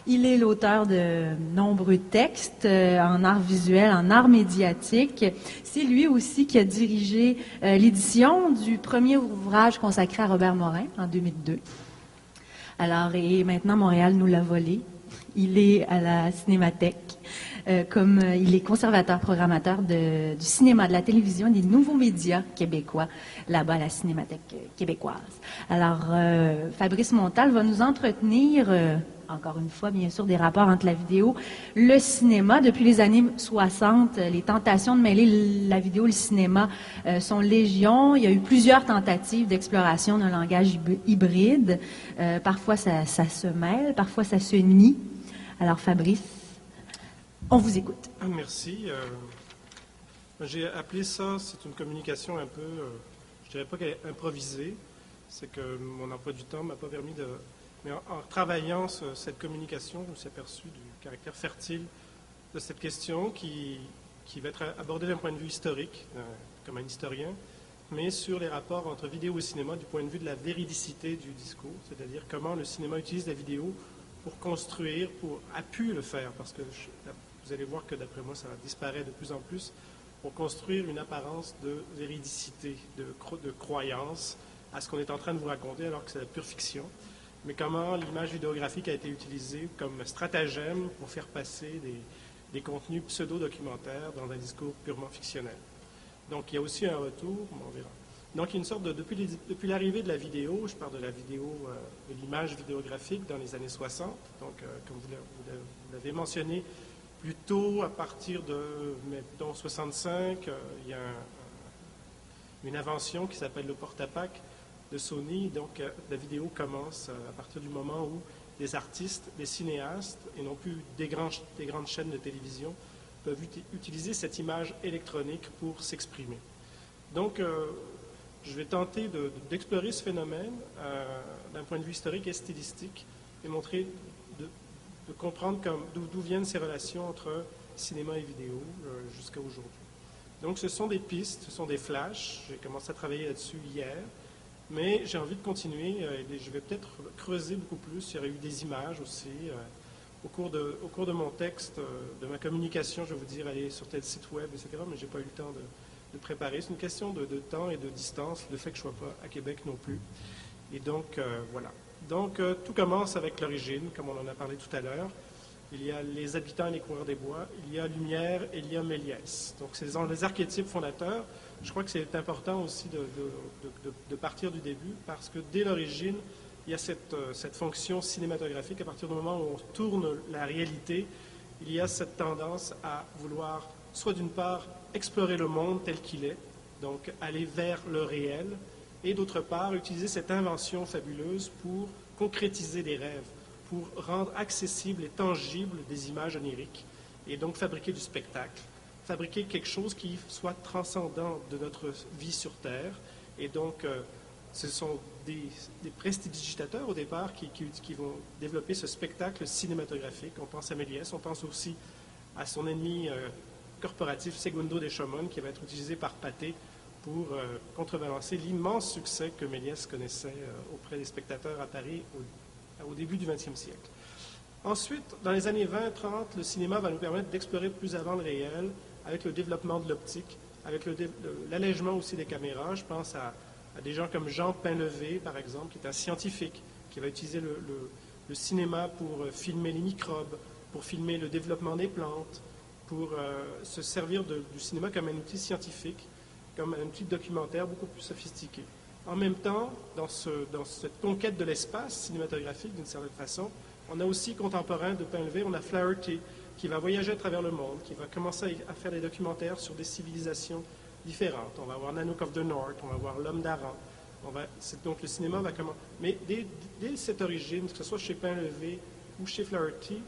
Il est l'auteur de nombreux textes en art visuel, en art médiatique. C'est lui aussi qui a dirigé l'édition du premier ouvrage consacré à Robert Morin en 2002. Alors, et maintenant, Montréal nous l'a volé. Il est à la Cinémathèque, comme il est conservateur, programmateur du cinéma, de la télévision, des nouveaux médias québécois, là-bas à la Cinémathèque québécoise. Alors, Fabrice Montal va nous entretenir, encore une fois, bien sûr, des rapports entre la vidéo, le cinéma. Depuis les années 60, les tentations de mêler la vidéo et le cinéma sont légion. Il y a eu plusieurs tentatives d'exploration d'un langage hybride. Parfois, ça se mêle, parfois, ça se nie. Alors, Fabrice, on vous écoute. Merci. J'ai appelé ça, c'est une communication un peu, je dirais pas qu'elle est improvisée, c'est que mon emploi du temps ne m'a pas permis de... Mais en travaillant cette communication, je me suis aperçu du caractère fertile de cette question qui va être abordée d'un point de vue historique, comme un historien, mais sur les rapports entre vidéo et cinéma du point de vue de la véridicité du discours, c'est-à-dire comment le cinéma utilise la vidéo pour construire, a pu le faire, parce que vous allez voir que d'après moi, ça disparaît de plus en plus, pour construire une apparence de véridicité, de croyance à ce qu'on est en train de vous raconter, alors que c'est la pure fiction. Mais comment l'image vidéographique a été utilisée comme stratagème pour faire passer des contenus pseudo-documentaires dans un discours purement fictionnel. Donc il y a aussi un retour, on verra. Donc il y a une sorte de, depuis l'arrivée de la vidéo, je parle de la vidéo, de l'image vidéographique dans les années 60, donc comme vous l'avez mentionné, plutôt à partir de, mettons, 65, il y a une invention qui s'appelle le porte-à-pack de Sony, donc la vidéo commence à partir du moment où des artistes, des cinéastes, et non plus des grandes chaînes de télévision, peuvent utiliser cette image électronique pour s'exprimer. Donc, je vais tenter d'explorer ce phénomène d'un point de vue historique et stylistique et montrer, de comprendre d'où viennent ces relations entre cinéma et vidéo jusqu'à aujourd'hui. Donc, ce sont des pistes, ce sont des flashs. J'ai commencé à travailler là-dessus hier, mais j'ai envie de continuer et je vais peut-être creuser beaucoup plus. Il y aurait eu des images aussi. Au cours de mon texte, de ma communication, je vais vous dire, allez sur tel site web, etc., mais je n'ai pas eu le temps de préparer. C'est une question de temps et de distance, le fait que je ne sois pas à Québec non plus. Et donc, voilà. Donc, tout commence avec l'origine, comme on en a parlé tout à l'heure. Il y a les habitants et les coureurs des bois, il y a Lumière et il y a Méliès. Donc, c'est les archétypes fondateurs. Je crois que c'est important aussi de partir du début, parce que dès l'origine, il y a cette fonction cinématographique. À partir du moment où on tourne la réalité, il y a cette tendance à vouloir, soit d'une part, explorer le monde tel qu'il est, donc aller vers le réel, et d'autre part, utiliser cette invention fabuleuse pour concrétiser des rêves, pour rendre accessibles et tangibles des images oniriques, et donc fabriquer du spectacle, fabriquer quelque chose qui soit transcendant de notre vie sur Terre. Et donc, ce sont des prestidigitateurs au départ qui vont développer ce spectacle cinématographique. On pense à Méliès, on pense aussi à son ennemi corporatif Segundo de Chaumont, qui va être utilisé par Pathé pour contrebalancer l'immense succès que Méliès connaissait auprès des spectateurs à Paris au début du XXe siècle. Ensuite, dans les années 20-30, le cinéma va nous permettre d'explorer plus avant le réel, avec le développement de l'optique, avec l'allègement aussi des caméras. Je pense à des gens comme Jean Painlevé, par exemple, qui est un scientifique, qui va utiliser le cinéma pour filmer les microbes, pour filmer le développement des plantes, pour se servir du cinéma comme un outil scientifique, comme un outil documentaire beaucoup plus sophistiqué. En même temps, dans cette conquête de l'espace cinématographique, d'une certaine façon, on a aussi, contemporain de Painlevé, on a Flaherty, qui va voyager à travers le monde, qui va commencer à faire des documentaires sur des civilisations différentes. On va voir Nanook of the North, on va voir L'Homme d'Aran. Donc le cinéma va commencer. Mais dès cette origine, que ce soit chez Painlevé ou chez Flaherty,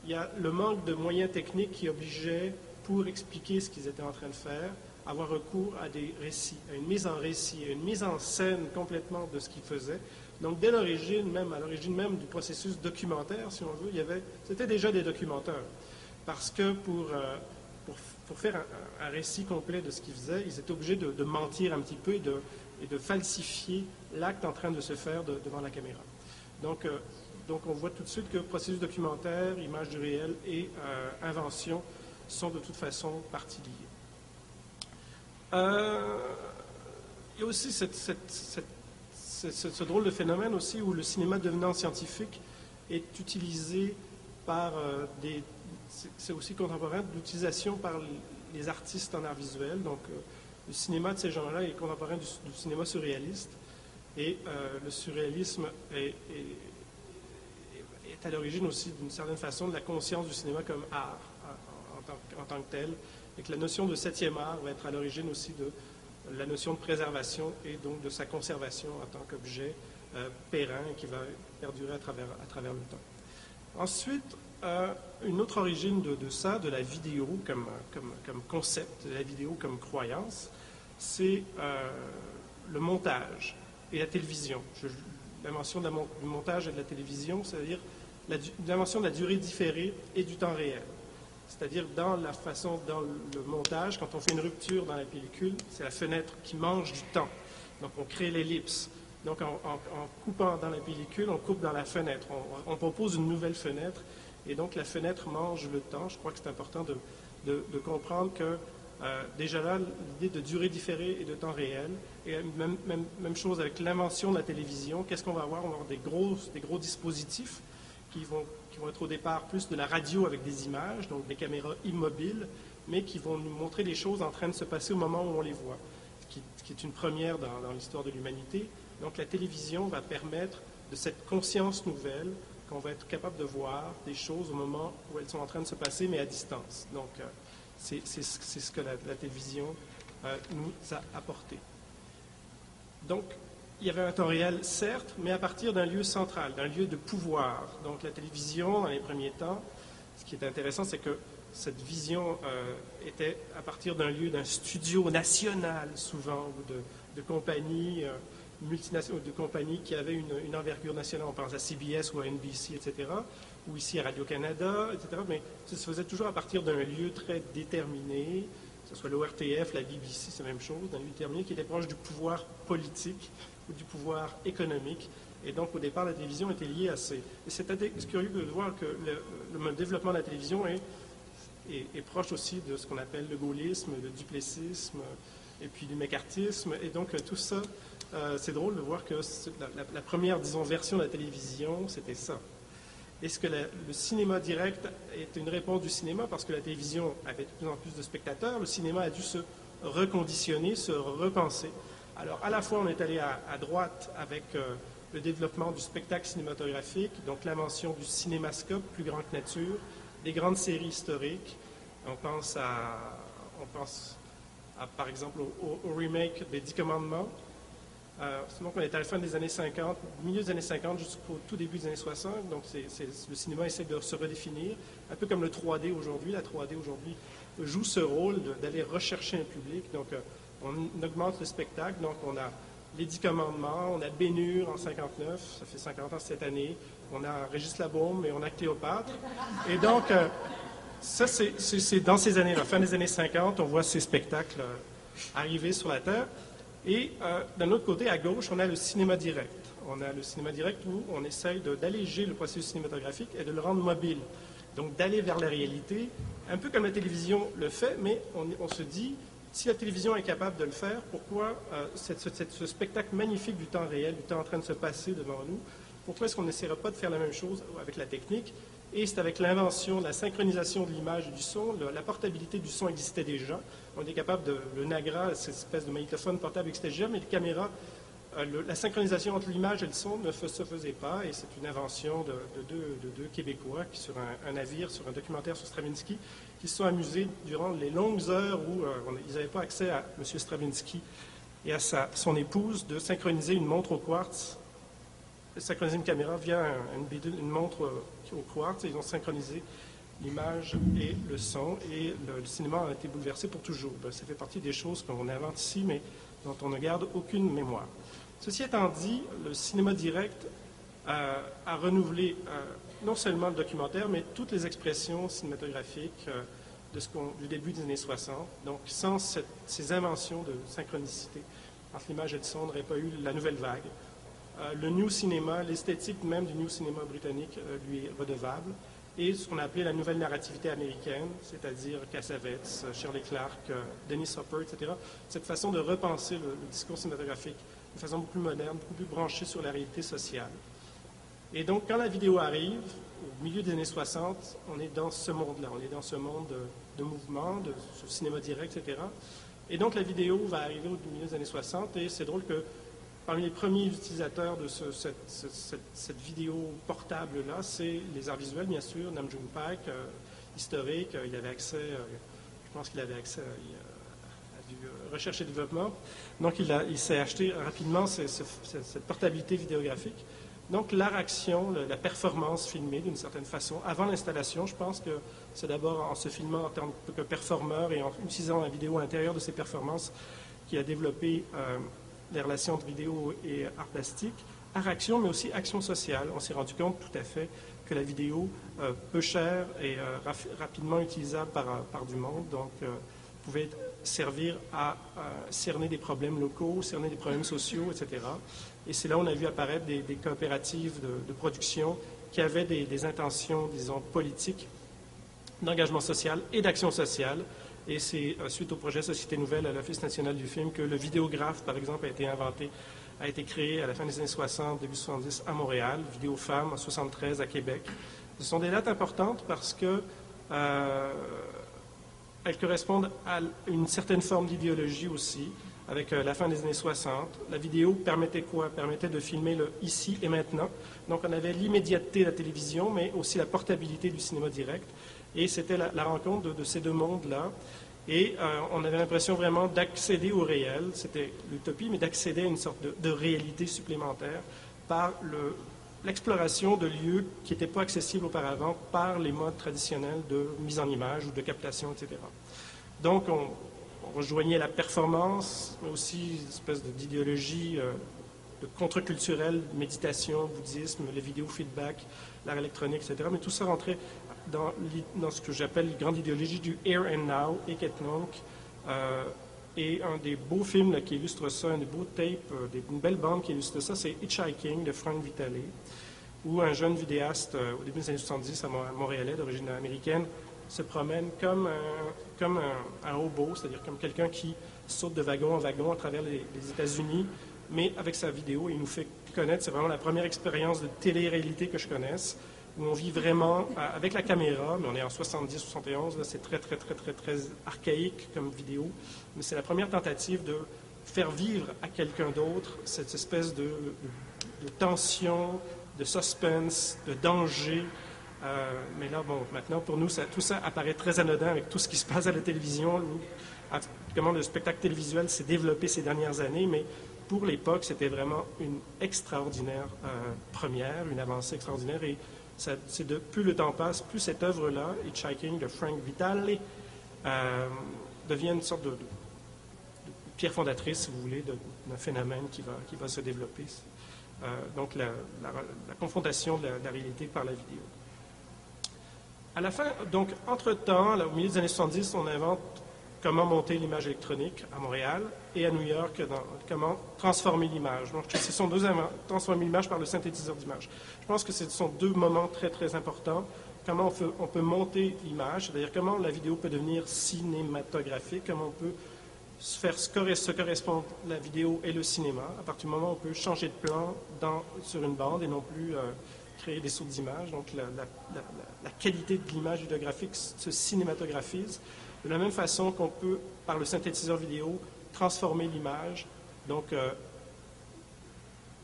il y a le manque de moyens techniques qui obligeait, pour expliquer ce qu'ils étaient en train de faire, à avoir recours à des récits, à une mise en récit, à une mise en scène complètement de ce qu'ils faisaient. Donc dès l'origine, même à l'origine même du processus documentaire, si on veut, c'était déjà des documenteurs. Parce que pour faire un récit complet de ce qu'ils faisaient, ils étaient obligés de mentir un petit peu et de falsifier l'acte en train de se faire devant la caméra. Donc, Donc, on voit tout de suite que processus documentaire, image du réel et invention sont de toute façon partie liées. Il y a aussi ce drôle de phénomène aussi où le cinéma devenant scientifique est utilisé par c'est aussi contemporain de l'utilisation par les artistes en art visuel. Donc, le cinéma de ces gens-là est contemporain du cinéma surréaliste. Et le surréalisme est à l'origine aussi, d'une certaine façon, de la conscience du cinéma comme art en tant que tel. Et que la notion de septième art va être à l'origine aussi de la notion de préservation et donc de sa conservation en tant qu'objet périn qui va perdurer à travers le temps. Ensuite, une autre origine de ça, de la vidéo comme concept, de la vidéo comme croyance, c'est le montage et la télévision. L'invention du montage et de la télévision, c'est-à-dire l'invention de la durée différée et du temps réel. C'est-à-dire dans le montage, quand on fait une rupture dans la pellicule, c'est la fenêtre qui mange du temps. Donc on crée l'ellipse. Donc en coupant dans la pellicule, on coupe dans la fenêtre. On propose une nouvelle fenêtre et donc la fenêtre mange le temps. Je crois que c'est important de comprendre que déjà là, l'idée de durée différée et de temps réel, et même chose avec l'invention de la télévision. Qu'est-ce qu'on va avoir? On va avoir des gros dispositifs qui vont être au départ plus de la radio avec des images, donc des caméras immobiles, mais qui vont nous montrer les choses en train de se passer au moment où on les voit, ce qui est une première dans l'histoire de l'humanité. Donc la télévision va permettre de cette conscience nouvelle qu'on va être capable de voir des choses au moment où elles sont en train de se passer, mais à distance. Donc c'est ce que la télévision nous a apporté. Donc, il y avait un temps réel, certes, mais à partir d'un lieu central, d'un lieu de pouvoir. Donc la télévision, dans les premiers temps, ce qui est intéressant, c'est que cette vision était à partir d'un lieu, d'un studio national, souvent, ou de compagnies multinationales, de compagnies qui avaient une envergure nationale. On pense à CBS ou à NBC, etc., ou ici à Radio-Canada, etc., mais ça se faisait toujours à partir d'un lieu très déterminé, que ce soit l'ORTF, la BBC, c'est la même chose, d'un lieu déterminé qui était proche du pouvoir politique ou du pouvoir économique. Et donc, au départ, la télévision était liée à ces... Et c'est curieux de voir que le développement de la télévision est proche aussi de ce qu'on appelle le gaullisme, le duplessisme, et puis du mécartisme. Et donc, tout ça, c'est drôle de voir que la première, disons, version de la télévision, c'était ça. Est-ce que le cinéma direct est une réponse du cinéma parce que la télévision avait de plus en plus de spectateurs? Le cinéma a dû se reconditionner, se repenser. Alors, à la fois, on est allé à droite avec le développement du spectacle cinématographique, donc l'invention du cinémascope, plus grand que nature, des grandes séries historiques. On pense par exemple, au remake des 10 Commandements. Donc, on est à la fin des années 50, milieu des années 50 jusqu'au tout début des années 60. Donc, le cinéma essaie de se redéfinir, un peu comme le 3D aujourd'hui. La 3D aujourd'hui joue ce rôle d'aller rechercher un public. Donc, on augmente le spectacle. Donc, on a les 10 Commandements, on a Ben-Hur en 59, ça fait 50 ans cette année. On a Régis Labaume et on a Cléopâtre. Et donc, ça, c'est dans ces années-là, fin des années 50, on voit ces spectacles arriver sur la Terre. Et d'un autre côté, à gauche, on a le cinéma direct. On a le cinéma direct où on essaye d'alléger le processus cinématographique et de le rendre mobile. Donc d'aller vers la réalité, un peu comme la télévision le fait, mais on se dit, si la télévision est capable de le faire, pourquoi ce spectacle magnifique du temps réel, du temps en train de se passer devant nous, pourquoi est-ce qu'on n'essaiera pas de faire la même chose avec la technique? Et c'est avec l'invention, la synchronisation de l'image et du son, la portabilité du son existait déjà. On est capable le Nagra, cette espèce de magnétophone portable existait déjà, mais les caméras, la synchronisation entre l'image et le son ne se faisait pas. Et c'est une invention de deux Québécois qui, sur un navire, sur un documentaire sur Stravinsky, qui se sont amusés durant les longues heures où ils n'avaient pas accès à M. Stravinsky et à son épouse de synchroniser une montre au quartz. Synchroniser une caméra via une montre au quartz, et ils ont synchronisé l'image et le son, et le cinéma a été bouleversé pour toujours. Ça fait partie des choses qu'on invente ici, mais dont on ne garde aucune mémoire. Ceci étant dit, le cinéma direct a renouvelé non seulement le documentaire, mais toutes les expressions cinématographiques du début des années 60. Donc, sans ces inventions de synchronicité entre l'image et le son, on n'aurait pas eu la nouvelle vague. le New Cinema, l'esthétique même du New Cinema britannique lui est redevable, et ce qu'on a appelé la nouvelle narrativité américaine, c'est-à-dire Cassavetes, Shirley Clark, Dennis Hopper, etc. Cette façon de repenser le discours cinématographique de façon beaucoup plus moderne, beaucoup plus branchée sur la réalité sociale. Et donc, quand la vidéo arrive, au milieu des années 60, on est dans ce monde-là, on est dans ce monde de mouvement, de cinéma direct, etc. Et donc, la vidéo va arriver au milieu des années 60, et c'est drôle que parmi les premiers utilisateurs de cette vidéo portable-là, c'est les arts visuels, bien sûr, Nam June Paik, historique, il avait accès, je pense qu'il avait accès à du recherche et développement. Donc, il s'est acheté rapidement cette portabilité vidéographique. Donc, l'art-action, la performance filmée d'une certaine façon, avant l'installation, je pense que c'est d'abord en se filmant en tant que performeur et en utilisant la vidéo à l'intérieur de ses performances qu'il a développé les relations entre vidéo et art plastique. Art-action, mais aussi action sociale. On s'est rendu compte tout à fait que la vidéo, peu chère et rapidement utilisable par du monde, donc pouvait servir à cerner des problèmes locaux, cerner des problèmes sociaux, etc. Et c'est là où on a vu apparaître des coopératives de production qui avaient des intentions, disons, politiques, d'engagement social et d'action sociale. Et c'est suite au projet Société Nouvelle à l'Office national du film que le vidéographe, par exemple, a été créé à la fin des années 60, début 70 à Montréal, Vidéofemme en 1973 à Québec. Ce sont des dates importantes parce que elles correspondent à une certaine forme d'idéologie aussi, avec la fin des années 60. La vidéo permettait quoi? Permettait de filmer le ici et maintenant. Donc on avait l'immédiateté de la télévision, mais aussi la portabilité du cinéma direct. Et c'était la rencontre de ces deux mondes-là. Et on avait l'impression vraiment d'accéder au réel, c'était l'utopie, mais d'accéder à une sorte de réalité supplémentaire par l'exploration de lieux qui n'étaient pas accessibles auparavant par les modes traditionnels de mise en image ou de captation, etc. Donc, on rejoignait la performance, mais aussi une espèce d'idéologie de contre-culturelle, méditation, bouddhisme, les vidéos feedback, l'art électronique, etc. Mais tout ça rentrait dans ce que j'appelle la grande idéologie du Here and Now, Eket Nonk, et un des beaux films là, qui illustre ça, un des beaux tapes, une belle bande qui illustre ça, c'est Hitchhiking de Frank Vitale, où un jeune vidéaste au début des années 70, à Montréalais, d'origine américaine, se promène comme un hobo, c'est-à-dire comme quelqu'un qui saute de wagon en wagon à travers les États-Unis, mais avec sa vidéo, il nous fait connaître, c'est vraiment la première expérience de télé-réalité que je connaisse, où on vit vraiment avec la caméra, mais on est en 70-71, là c'est très archaïque comme vidéo, mais c'est la première tentative de faire vivre à quelqu'un d'autre cette espèce de tension, de suspense, de danger. Mais là, bon, maintenant, pour nous, tout ça apparaît très anodin avec tout ce qui se passe à la télévision, comment le spectacle télévisuel s'est développé ces dernières années, mais pour l'époque, c'était vraiment une extraordinaire première, une avancée extraordinaire, et plus le temps passe, plus cette œuvre-là, Hitchhiking de Frank Vitale, devient une sorte de pierre fondatrice, si vous voulez, d'un phénomène qui va se développer. Donc, la confrontation de la réalité par la vidéo. À la fin, donc, entre-temps, au milieu des années 70, on invente comment monter l'image électronique à Montréal et à New York, comment transformer l'image. Donc, ce sont transformer l'image par le synthétiseur d'image. Je pense que ce sont deux moments très importants. Comment on peut monter l'image, c'est-à-dire comment la vidéo peut devenir cinématographique, comment on peut faire se correspondre la vidéo et le cinéma. À partir du moment où on peut changer de plan sur une bande et non plus créer des sauts d'image. Donc, la qualité de l'image vidéographique se cinématographise. De la même façon qu'on peut, par le synthétiseur vidéo, transformer l'image, donc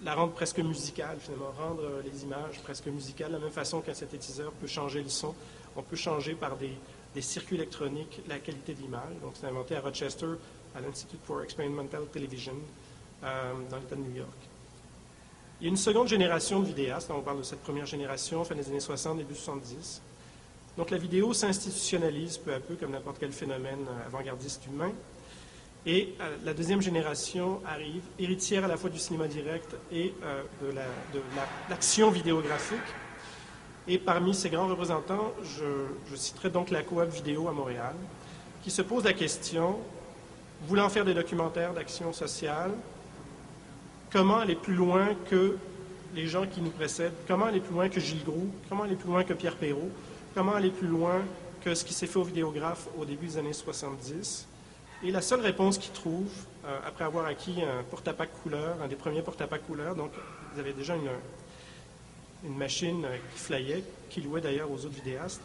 la rendre presque musicale, finalement, rendre les images presque musicales, de la même façon qu'un synthétiseur peut changer le son. On peut changer par des circuits électroniques la qualité de l'image. Donc, c'est inventé à Rochester, à l'Institute for Experimental Television, dans l'État de New York. Il y a une seconde génération de vidéastes, on parle de cette première génération, fin des années 60, début 70. Donc la vidéo s'institutionnalise peu à peu comme n'importe quel phénomène avant-gardiste humain. Et la deuxième génération arrive, héritière à la fois du cinéma direct et de l'action vidéographique. Et parmi ces grands représentants, je citerai donc la Coop Vidéo à Montréal, qui se pose la question, voulant faire des documentaires d'action sociale, comment aller plus loin que les gens qui nous précèdent, comment aller plus loin que Gilles Groux, comment aller plus loin que Pierre Perrault, comment aller plus loin que ce qui s'est fait au vidéographe au début des années 70. Et la seule réponse qu'ils trouvent, après avoir acquis un porte-à-pack couleur, un des premiers porte-à-pack couleur, donc vous avez déjà une machine qui flyait, qui louait d'ailleurs aux autres vidéastes,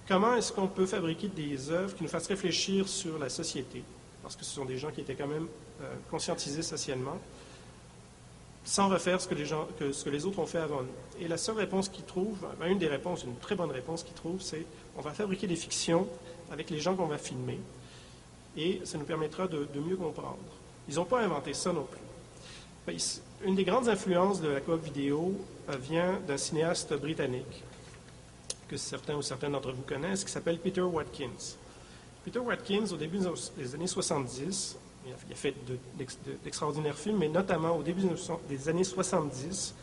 comment est-ce qu'on peut fabriquer des œuvres qui nous fassent réfléchir sur la société, parce que ce sont des gens qui étaient quand même conscientisés socialement, sans refaire ce que les autres ont fait avant nous. Et la seule réponse qu'ils trouvent, une des réponses, une très bonne réponse qu'ils trouvent, c'est on va fabriquer des fictions avec les gens qu'on va filmer, et ça nous permettra de mieux comprendre. Ils n'ont pas inventé ça non plus. Une des grandes influences de la coop vidéo vient d'un cinéaste britannique, que certains ou certaines d'entre vous connaissent, qui s'appelle Peter Watkins. Peter Watkins, au début des années 70, il a fait d'extraordinaires films, mais notamment au début des années 70,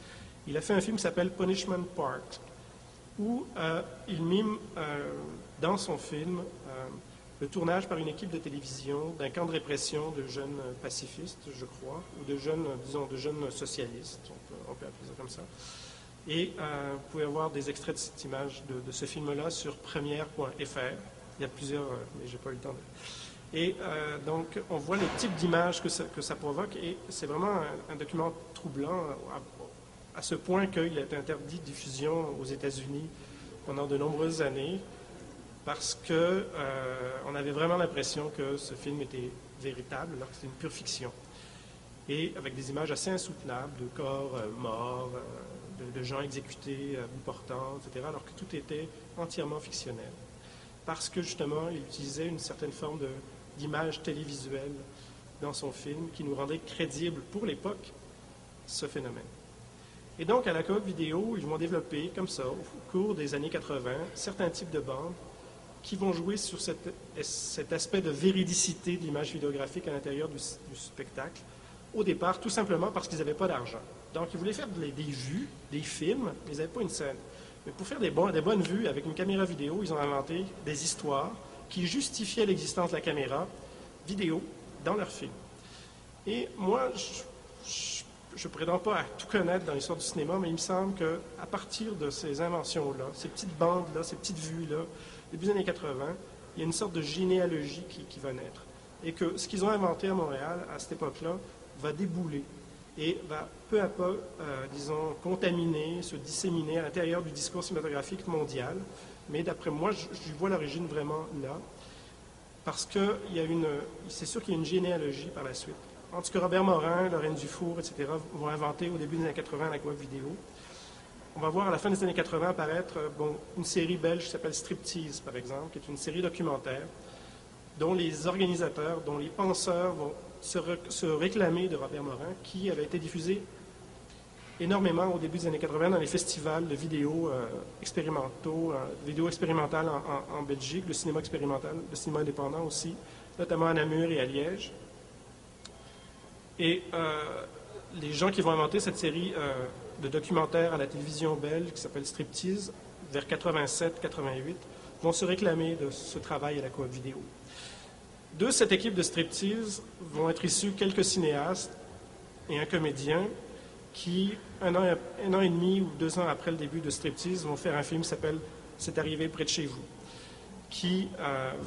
il a fait un film qui s'appelle Punishment Park, où il mime dans son film le tournage par une équipe de télévision d'un camp de répression de jeunes pacifistes, je crois, ou de jeunes, disons, de jeunes socialistes, on peut appeler ça comme ça. Et vous pouvez avoir des extraits de cette image, de ce film-là, sur première.fr. Il y a plusieurs, mais je n'ai pas eu le temps de... Et donc, on voit le type d'image que ça provoque, et c'est vraiment un document troublant, à ce point qu'il a été interdit de diffusion aux États-Unis pendant de nombreuses années, parce qu'on avait vraiment l'impression que ce film était véritable, alors que c'était une pure fiction. Et avec des images assez insoutenables, de corps morts, de gens exécutés à bout portant, etc., alors que tout était entièrement fictionnel. Parce que, justement, il utilisait une certaine forme d'image télévisuelle dans son film qui nous rendait crédible, pour l'époque, ce phénomène. Et donc, à la coop vidéo, ils vont développer, comme ça, au cours des années 80, certains types de bandes qui vont jouer sur cet aspect de véridicité de l'image vidéographique à l'intérieur du spectacle, au départ, tout simplement parce qu'ils n'avaient pas d'argent. Donc, ils voulaient faire des vues, des films, mais ils n'avaient pas une scène. Mais pour faire des bonnes vues avec une caméra vidéo, ils ont inventé des histoires qui justifiaient l'existence de la caméra vidéo dans leurs films. Et moi, je ne prétends pas à tout connaître dans l'histoire du cinéma, mais il me semble qu'à partir de ces inventions-là, ces petites bandes-là, ces petites vues-là, début des années 80, il y a une sorte de généalogie qui va naître. Et que ce qu'ils ont inventé à Montréal, à cette époque-là, va débouler et va peu à peu, disons, contaminer, se disséminer à l'intérieur du discours cinématographique mondial. Mais d'après moi, je vois l'origine vraiment là, parce que c'est sûr qu'il y a une généalogie par la suite. En tout cas, Robert Morin, Lorraine Dufour, etc., vont inventer au début des années 80 la coop vidéo. On va voir à la fin des années 80 apparaître une série belge qui s'appelle Striptease, par exemple, qui est une série documentaire dont les organisateurs, dont les penseurs vont se réclamer de Robert Morin, qui avait été diffusé énormément au début des années 80 dans les festivals de vidéos expérimentaux, vidéos expérimentales en Belgique, le cinéma expérimental, le cinéma indépendant aussi, notamment à Namur et à Liège. Et les gens qui vont inventer cette série de documentaires à la télévision belge qui s'appelle Striptease, vers 87-88, vont se réclamer de ce travail à la coop vidéo. De cette équipe de Striptease vont être issus quelques cinéastes et un comédien qui, un an et demi ou 2 ans après le début de Striptease, vont faire un film qui s'appelle « C'est arrivé près de chez vous », qui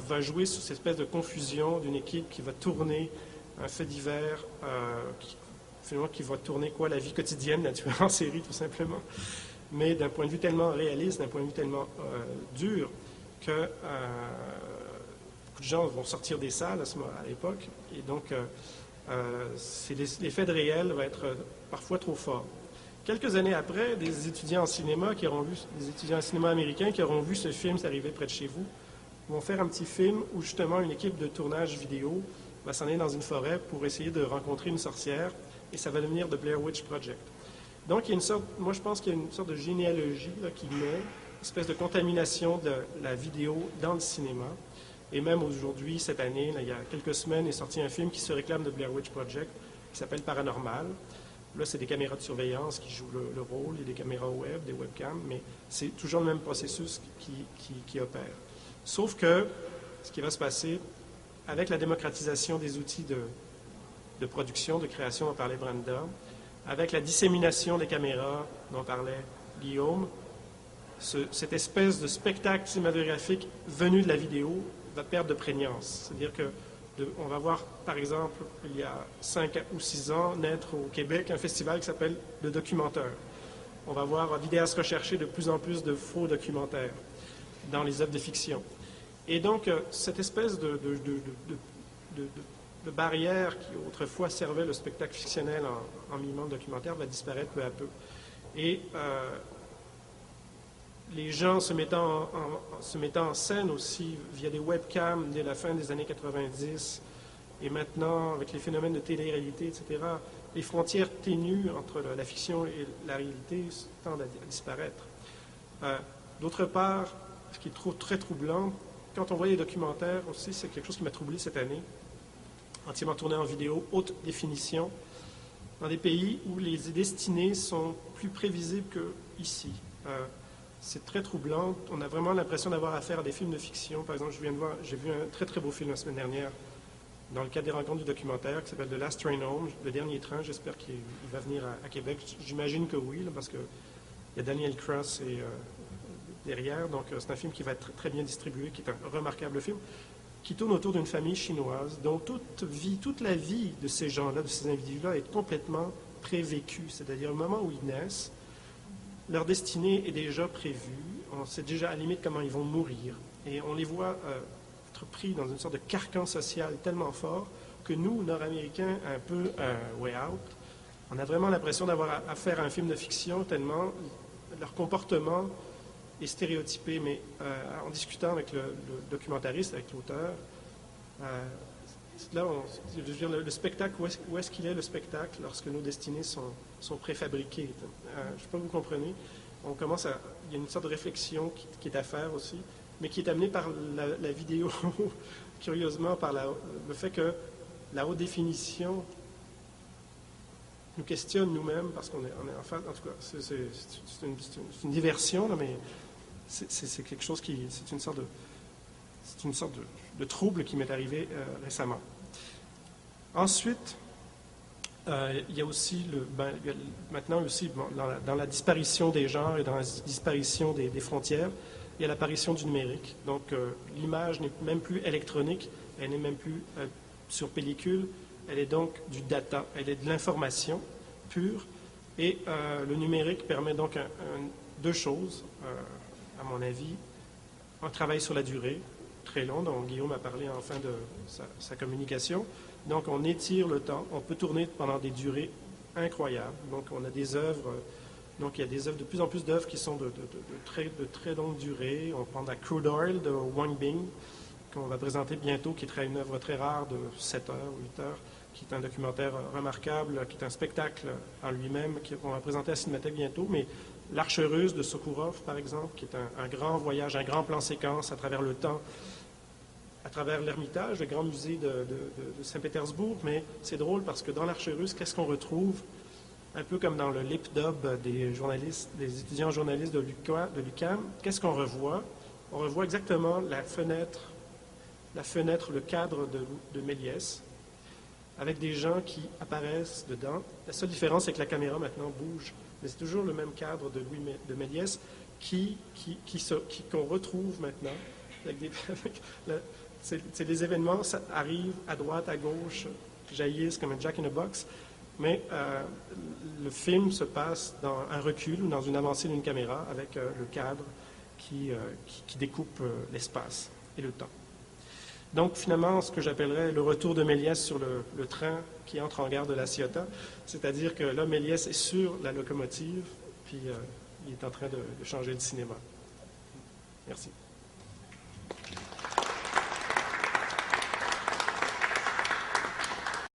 va jouer sur cette espèce de confusion d'une équipe qui va tourner un fait divers, qui va tourner la vie quotidienne d'un tueur en série, tout simplement, mais d'un point de vue tellement réaliste, d'un point de vue tellement dur, que beaucoup de gens vont sortir des salles à l'époque, et donc l'effet de réel va être parfois trop fort. Quelques années après, des étudiants en cinéma des étudiants en cinéma américains qui auront vu ce film « C'est arrivé près de chez vous », vont faire un petit film où justement une équipe de tournage vidéo va s'en aller dans une forêt pour essayer de rencontrer une sorcière, et ça va devenir The Blair Witch Project. Donc, moi je pense qu'il y a une sorte de généalogie là, qui naît, une espèce de contamination de la vidéo dans le cinéma. Et même aujourd'hui, cette année, là, il y a quelques semaines, est sorti un film qui se réclame de Blair Witch Project, qui s'appelle Paranormal. Là, c'est des caméras de surveillance qui jouent le rôle, et des caméras web, des webcams, mais c'est toujours le même processus qui opère. Sauf que, ce qui va se passer, avec la démocratisation des outils de production, de création, on parlait Brenda, avec la dissémination des caméras dont parlait Guillaume, cette espèce de spectacle cinématographique venu de la vidéo va perdre de prégnance. C'est-à-dire que on va voir, par exemple, il y a 5 ou 6 ans, naître au Québec un festival qui s'appelle le documentaire. On va voir, vidéastes rechercher de plus en plus de faux documentaires dans les œuvres de fiction. Et donc, cette espèce de barrière qui autrefois servait le spectacle fictionnel en mimant le documentaire va disparaître peu à peu. Et les gens se mettant en scène aussi via des webcams dès la fin des années 90 et maintenant avec les phénomènes de télé-réalité, etc., les frontières ténues entre la fiction et la réalité tendent à disparaître. D'autre part, ce qui est très troublant, quand on voit les documentaires aussi, c'est quelque chose qui m'a troublé cette année, entièrement tourné en vidéo, haute définition, dans des pays où les destinées sont plus prévisibles qu'ici. C'est très troublant. On a vraiment l'impression d'avoir affaire à des films de fiction. Par exemple, j'ai vu un très très beau film la semaine dernière, dans le cadre des rencontres du documentaire, qui s'appelle The Last Train Home, le dernier train. J'espère qu'il va venir à Québec. J'imagine que oui, là, parce qu'il y a Daniel Cross derrière. Donc, c'est un film qui va être très bien distribué, qui est un remarquable film, qui tourne autour d'une famille chinoise dont toute la vie de ces gens-là, de ces individus-là, est complètement prévécue. C'est-à-dire, au moment où ils naissent, leur destinée est déjà prévue. On sait déjà à la limite comment ils vont mourir. Et on les voit être pris dans une sorte de carcan social tellement fort que nous, Nord-Américains, un peu way out, on a vraiment l'impression d'avoir affaire à un film de fiction tellement leur comportement est stéréotypé. Mais en discutant avec le documentariste, avec l'auteur, là, je veux dire, le spectacle, où est-ce qu'il est le spectacle lorsque nos destinées sont préfabriquées? Je ne sais pas si vous comprenez. Il y a une sorte de réflexion qui est à faire aussi, mais qui est amenée par la vidéo, curieusement, par le fait que la haute définition nous questionne nous-mêmes, parce qu'on est en face, en tout cas, c'est une diversion, là, mais c'est quelque chose c'est une sorte de trouble qui m'est arrivé récemment. Ensuite, il y a aussi maintenant aussi dans la disparition des genres et dans la disparition des frontières, il y a l'apparition du numérique. Donc l'image n'est même plus électronique, elle n'est même plus sur pellicule, elle est donc du data, elle est de l'information pure. Et le numérique permet donc deux choses, à mon avis. Un travail sur la durée, très long, dont Guillaume a parlé en fin de sa communication. Donc, on étire le temps. On peut tourner pendant des durées incroyables. Donc, on a des œuvres. Donc, il y a des œuvres, de plus en plus d'œuvres qui sont de très longue durée. On prend la Crude Oil de Wang Bing, qu'on va présenter bientôt, qui est une œuvre très rare de 7 heures ou 8 heures, qui est un documentaire remarquable, qui est un spectacle en lui-même, qu'on va présenter à Cinémathèque bientôt. Mais L'Arche heureuse de Sokourov, par exemple, qui est un grand voyage, un grand plan séquence à travers le temps, à travers l'Ermitage, le grand musée de Saint-Pétersbourg. Mais c'est drôle parce que dans l'Arche heureuse, qu'est-ce qu'on retrouve? Un peu comme dans le lip-dub des étudiants journalistes de l'UQAM, qu'est-ce qu'on revoit? On revoit exactement la fenêtre, le cadre de Méliès, avec des gens qui apparaissent dedans. La seule différence, c'est que la caméra maintenant bouge. Mais c'est toujours le même cadre de Méliès qu'on retrouve maintenant. C'est des événements, ça arrive à droite, à gauche, jaillissent comme un Jack in a Box. Mais le film se passe dans un recul ou dans une avancée d'une caméra avec le cadre qui découpe l'espace et le temps. Donc, finalement, ce que j'appellerais le retour de Méliès sur le train qui entre en gare de La Ciotat, c'est-à-dire que là, Méliès est sur la locomotive, puis il est en train de changer de cinéma. Merci.